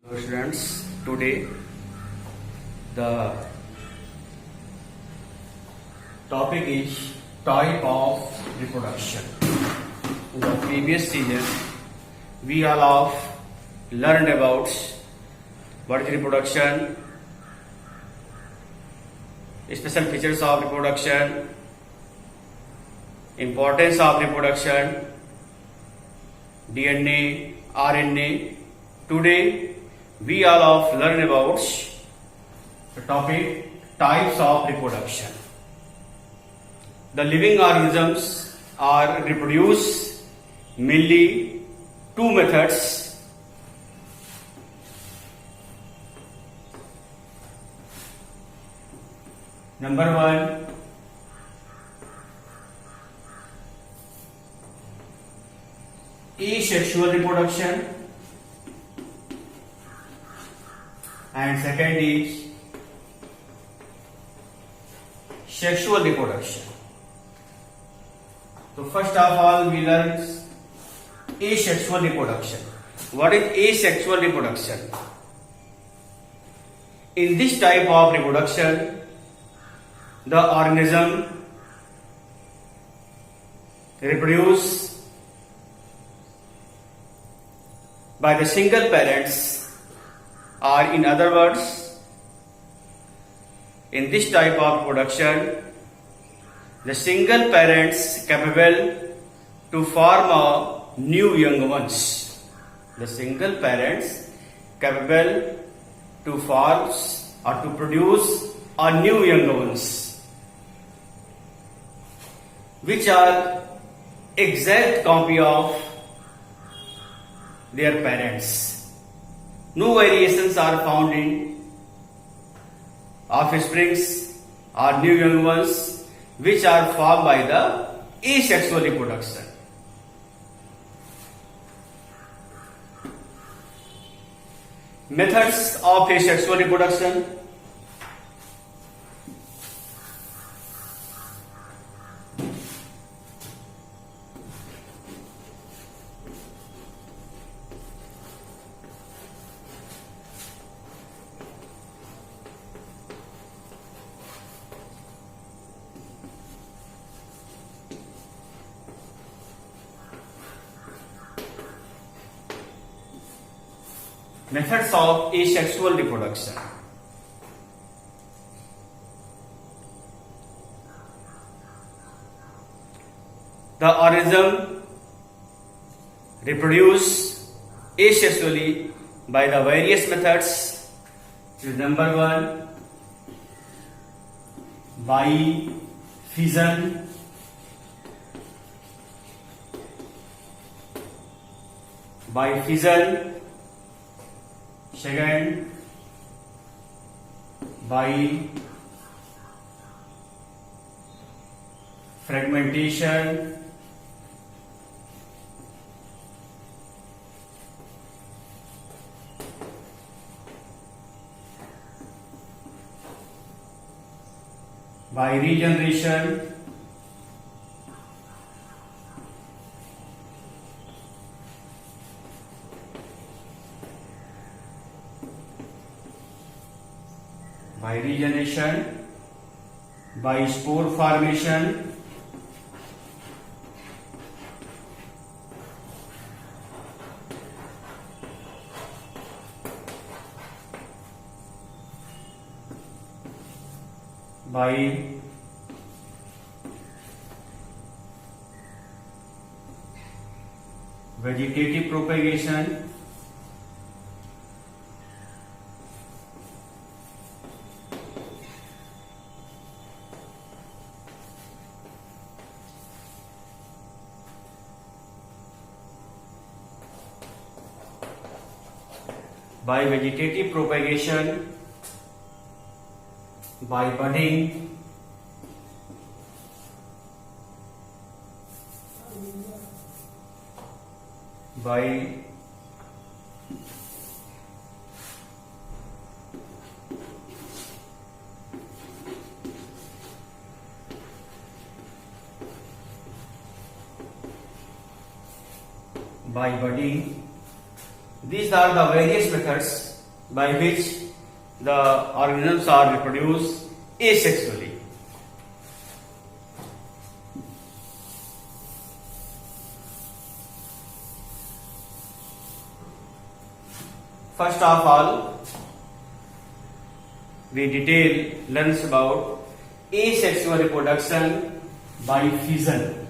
Hello students, today the topic is type of reproduction. In the previous season, we all have learned about what is reproduction, special features of reproduction, importance of reproduction, DNA, RNA. Today we all have learned about the topic types of reproduction. The living organisms are reproduced mainly two methods. Number one, asexual reproduction, and second is sexual reproduction. So first of all we learn asexual reproduction. What is asexual reproduction? In this type of reproduction, the organism reproduce by the single parents, or in other words, in this type of reproduction, the single parents capable to form a new young ones. The single parents capable to form or to produce a new young ones, which are exact copy of their parents. No variations are found in offsprings or new young ones which are formed by the asexual reproduction. Methods of asexual reproduction. Methods of asexual reproduction. The organism reproduce asexually by the various methods. Number one, by fission, second, by fragmentation, by regeneration, by spore formation, by vegetative propagation, by budding, by budding. These are the various methods by which the organisms are reproduced asexually. First of all, we learns about asexual reproduction by fission.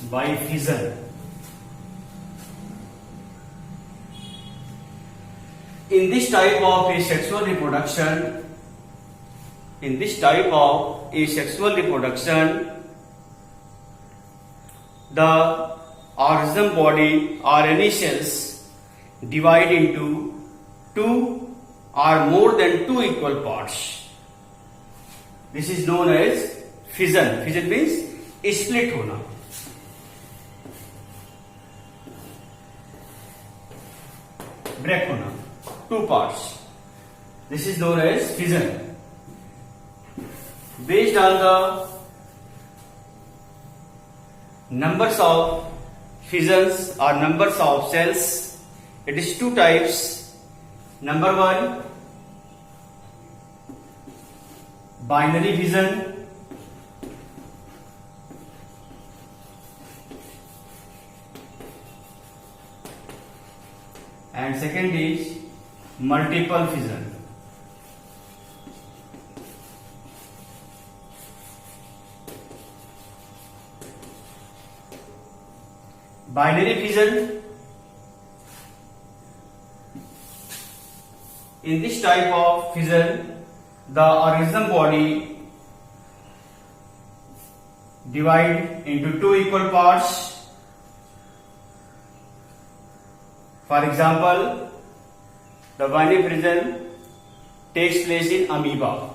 By fission. In this type of asexual reproduction, the organism body or any cells divide into two or more than two equal parts. This is known as fission. Fission means split होना. Break होना. Two parts. This is known as fission. Based on the numbers of fissions or numbers of cells, it is two types. Number one, binary fission. And second is multiple fission. Binary fission. In this type of fission, the organism body divide into two equal parts. For example, the binary fission takes place in amoeba.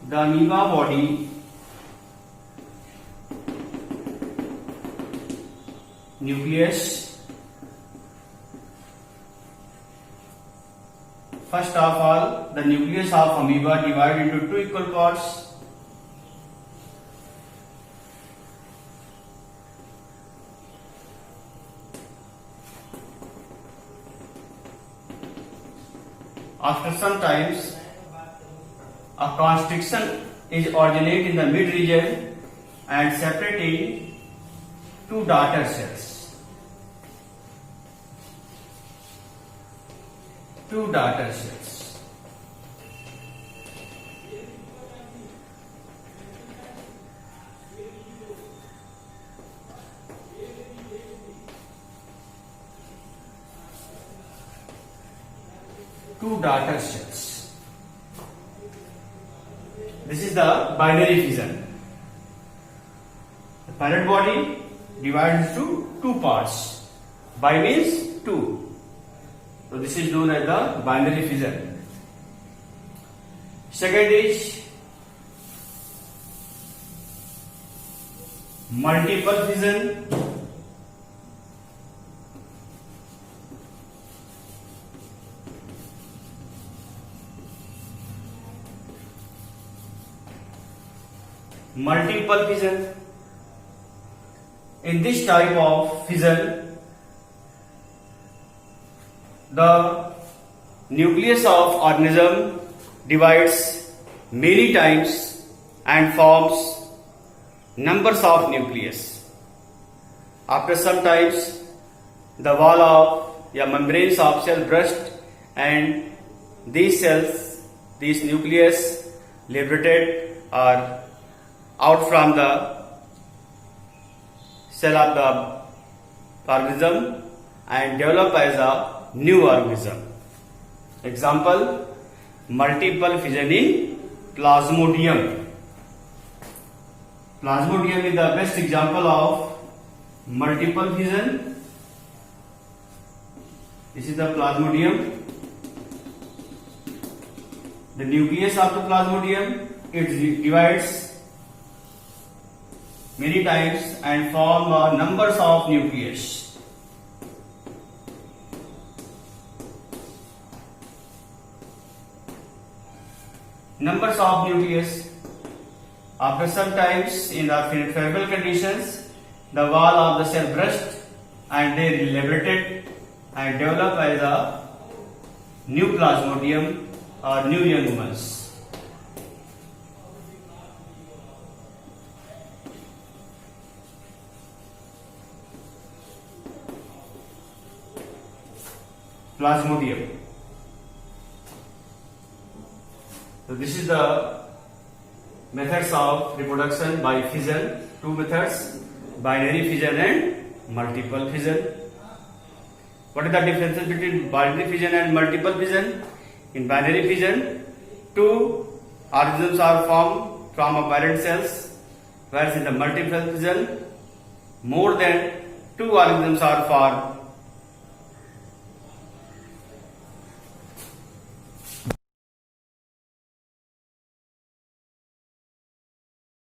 The amoeba body nucleus. First of all, the nucleus of amoeba divided into two equal parts. After some times, a constriction is originate in the mid region and separating two daughter cells. Two daughter cells. Two daughter cells. This is the binary fission. The parent body divides into two parts. Bi means two. So this is known as the binary fission. Second is multiple fission. Multiple fission. In this type of fission, the nucleus of organism divides many times and forms numbers of nucleus. After some times, the wall of membranes of cell burst and these cells, these nucleus liberated are out from the cell of the organism and develop as a new organism. Example, multiple fission in Plasmodium. Plasmodium is the best example of multiple fission. This is the Plasmodium. The nucleus of the Plasmodium, it divides many times and form numbers of nucleus. Numbers of nucleus. After some times, in the favorable conditions, the wall of the cell burst and they liberated and develop as a new plasmodium or new young ones. Plasmodium. So this is the methods of reproduction by fission. Two methods: binary fission and multiple fission. What is the difference between binary fission and multiple fission? In binary fission, two organisms are formed from a parent cells, whereas in the multiple fission, more than two organisms are formed